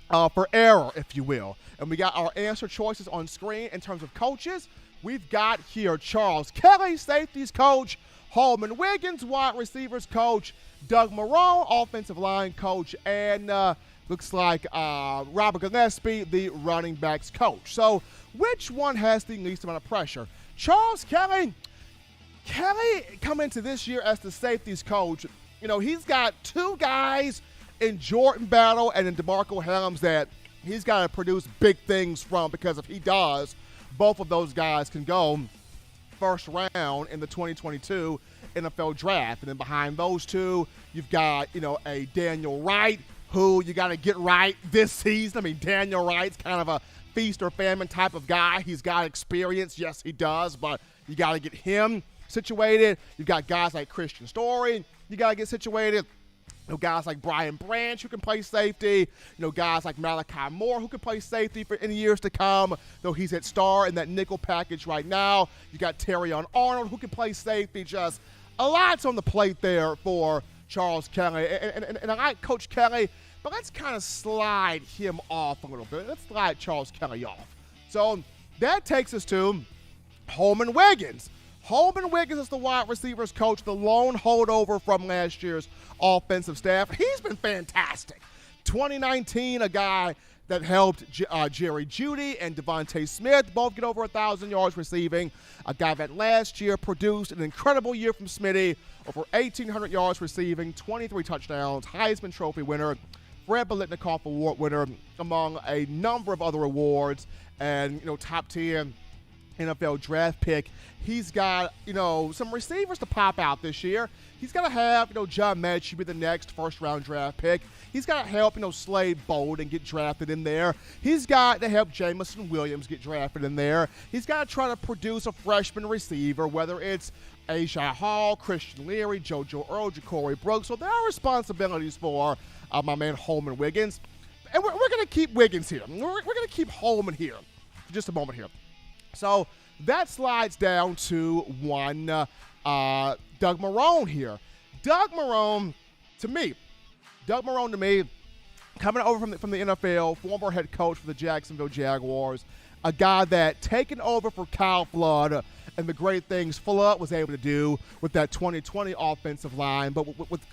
for error, if you will? And we got our answer choices on screen in terms of coaches. We've got here Charles Kelly, safeties coach, Holman Wiggins, wide receivers coach, Doug Marrone, offensive line coach, and looks like Robert Gillespie, the running backs coach. So which one has the least amount of pressure? Charles Kelly coming into this year as the safeties coach, he's got two guys in Jordan Battle and in DeMarco Helms that he's got to produce big things from, because if he does, both of those guys can go first round in the 2022 NFL draft. And then behind those two, you've got, a Daniel Wright, who you got to get right this season. I mean, Daniel Wright's kind of a feast or famine type of guy. He's got experience. Yes, he does, but you got to get him situated. You've got guys like Christian Story. You got to get situated. Guys like Brian Branch who can play safety. Guys like Malachi Moore who can play safety in years to come, though he's at star in that nickel package right now. You got Terrion Arnold who can play safety. Just a lot's on the plate there for Charles Kelly. And I like Coach Kelly, but let's kind of slide him off a little bit. Let's slide Charles Kelly off. So that takes us to Holman Wiggins. Holman Wiggins is the wide receivers coach, the lone holdover from last year's offensive staff. He's been fantastic. 2019, a guy that helped Jerry Jeudy and Devontae Smith both get over 1,000 yards receiving. A guy that last year produced an incredible year from Smitty, over 1,800 yards receiving, 23 touchdowns, Heisman Trophy winner, Fred Biletnikoff Award winner, among a number of other awards, and top 10 NFL draft pick. He's got, some receivers to pop out this year. He's got to have, John Metchie be the next first-round draft pick. He's got to help, Slade Bowden get drafted in there. He's got to help Jamison Williams get drafted in there. He's got to try to produce a freshman receiver, whether it's Ajay Hall, Christian Leary, JoJo Earl, Ja'Cory Brooks. So there are responsibilities for my man Holman Wiggins. And we're going to keep Wiggins here. We're going to keep Holman here for just a moment here. So that slides down to one Doug Marrone here. Doug Marrone, to me, coming over from the NFL, former head coach for the Jacksonville Jaguars, a guy that taken over for Kyle Flood and the great things Flood was able to do with that 2020 offensive line. But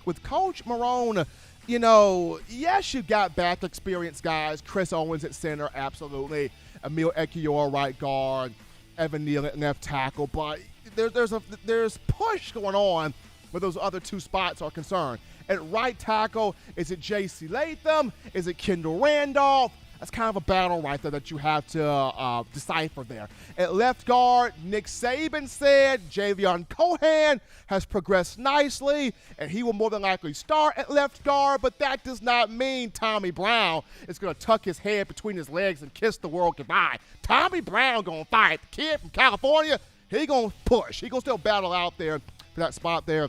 with Coach Marrone, yes, you've got back experienced guys. Chris Owens at center, absolutely. Emil Ekiyor, right guard. Evan Neal at left tackle. But there's push going on where those other two spots are concerned. At right tackle, is it J.C. Latham? Is it Kendall Randolph? That's kind of a battle right there that you have to decipher there. At left guard, Nick Saban said Javion Cohen has progressed nicely, and he will more than likely start at left guard, but that does not mean Tommy Brown is going to tuck his head between his legs and kiss the world goodbye. Tommy Brown going to fight. The kid from California, he going to push. He going to still battle out there for that spot there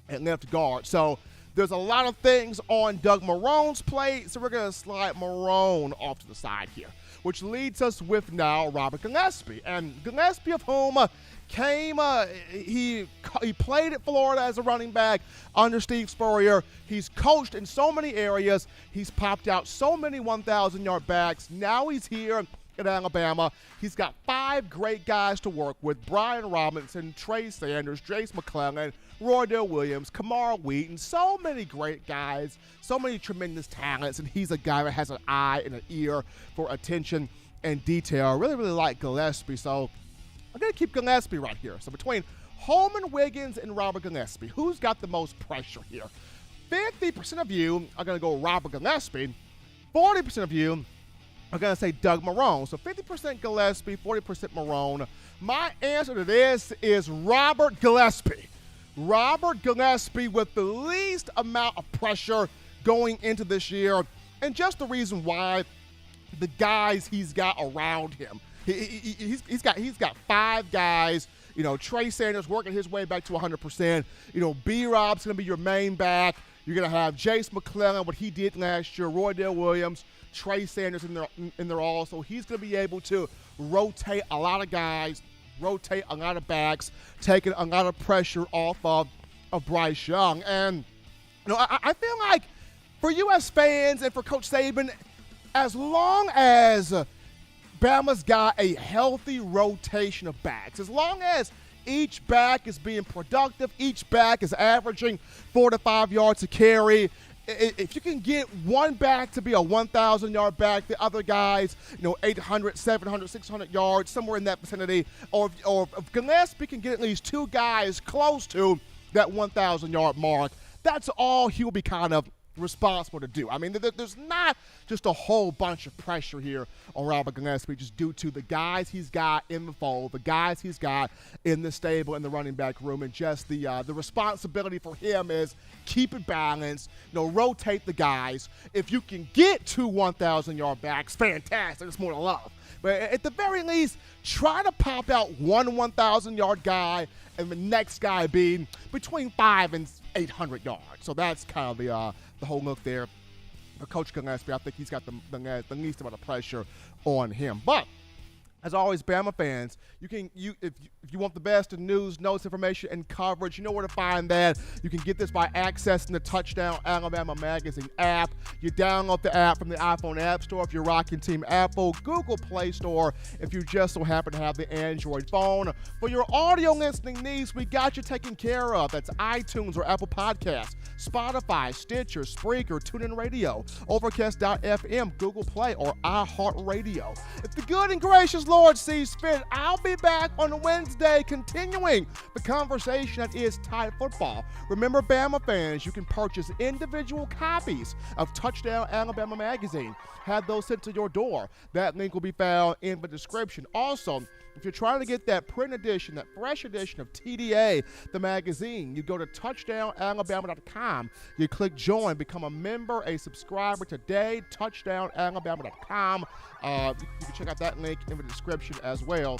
at left guard. So there's a lot of things on Doug Marrone's plate, so we're going to slide Marrone off to the side here, which leads us with now Robert Gillespie. And Gillespie, of whom he played at Florida as a running back under Steve Spurrier. He's coached in so many areas. He's popped out so many 1,000-yard backs. Now he's here at Alabama. He's got 5 great guys to work with: Brian Robinson, Trey Sanders, Jace McClellan, Roydell Williams, Kamar Wheaton. So many great guys, so many tremendous talents, and he's a guy that has an eye and an ear for attention and detail. I really, really like Gillespie, so I'm going to keep Gillespie right here. So between Holman Wiggins and Robert Gillespie, who's got the most pressure here? 50% of you are going to go Robert Gillespie. 40% of you are going to say Doug Marrone. So 50% Gillespie, 40% Marrone. My answer to this is Robert Gillespie. Robert Gillespie with the least amount of pressure going into this year, and just the reason why, the guys he's got around him. He's got 5 guys. You know, Trey Sanders working his way back to 100%. You know, B-Rob's going to be your main back. You're going to have Jace McClellan, what he did last year, Roydell Williams, Trey Sanders in there also. He's going to be able to rotate a lot of guys, rotate a lot of backs, taking a lot of pressure off of Bryce Young. And, you know, I feel like for U.S. fans and for Coach Saban, as long as Bama's got a healthy rotation of backs, as long as each back is being productive, each back is averaging 4 to 5 yards a carry, if you can get one back to be a 1,000-yard back, the other guys, 800, 700, 600 yards, somewhere in that vicinity, or if Gillespie can get at least 2 guys close to that 1,000-yard mark, that's all he'll be kind of responsible to do. I mean, there's not just a whole bunch of pressure here on Robert Gillespie just due to the guys he's got in the fold, the guys he's got in the stable, in the running back room, and just the responsibility for him is keep it balanced, rotate the guys. If you can get 2 1,000-yard backs, fantastic. It's more than love. But at the very least, try to pop out one 1,000-yard guy and the next guy being between 500 and 800 yards. So that's kind of the whole look there for Coach Gillespie. I think he's got the least amount of pressure on him. But as always, Bama fans, if you want the best in news, notes, information, and coverage, you know where to find that. You can get this by accessing the Touchdown Alabama Magazine app. You download the app from the iPhone App Store if you're rocking Team Apple, Google Play Store if you just so happen to have the Android phone. For your audio listening needs, we got you taken care of. That's iTunes or Apple Podcasts, Spotify, Stitcher, Spreaker, TuneIn Radio, Overcast.fm, Google Play, or iHeartRadio. If the good and gracious Lord sees fit, I'll be back on Wednesday continuing the conversation that is Tide football. Remember, Bama fans, you can purchase individual copies of Touchdown Alabama Magazine. Have those sent to your door. That link will be found in the description. Also, if you're trying to get that print edition, that fresh edition of TDA, the magazine, you go to touchdownalabama.com. You click join, become a member, a subscriber today, touchdownalabama.com. You can check out that link in the description as well.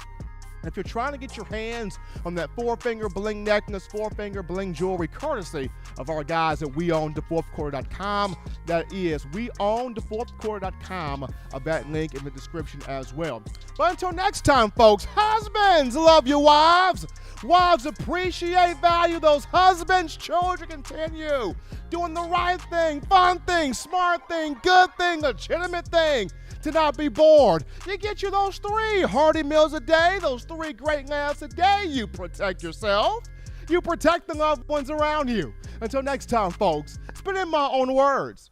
And if you're trying to get your hands on that 4-finger bling necklace, 4-finger bling jewelry, courtesy of our guys at WeOwnTheFourthQuarter.com, that is WeOwnTheFourthQuarter.com, that link in the description as well. But until next time, folks, husbands love your wives. Wives appreciate, value those husbands. Children continue doing the right thing, fun thing, smart thing, good thing, legitimate thing. To not be bored. You get you those 3 hearty meals a day, those 3 great laughs a day. You protect yourself. You protect the loved ones around you. Until next time, folks, it's been In My Own Words.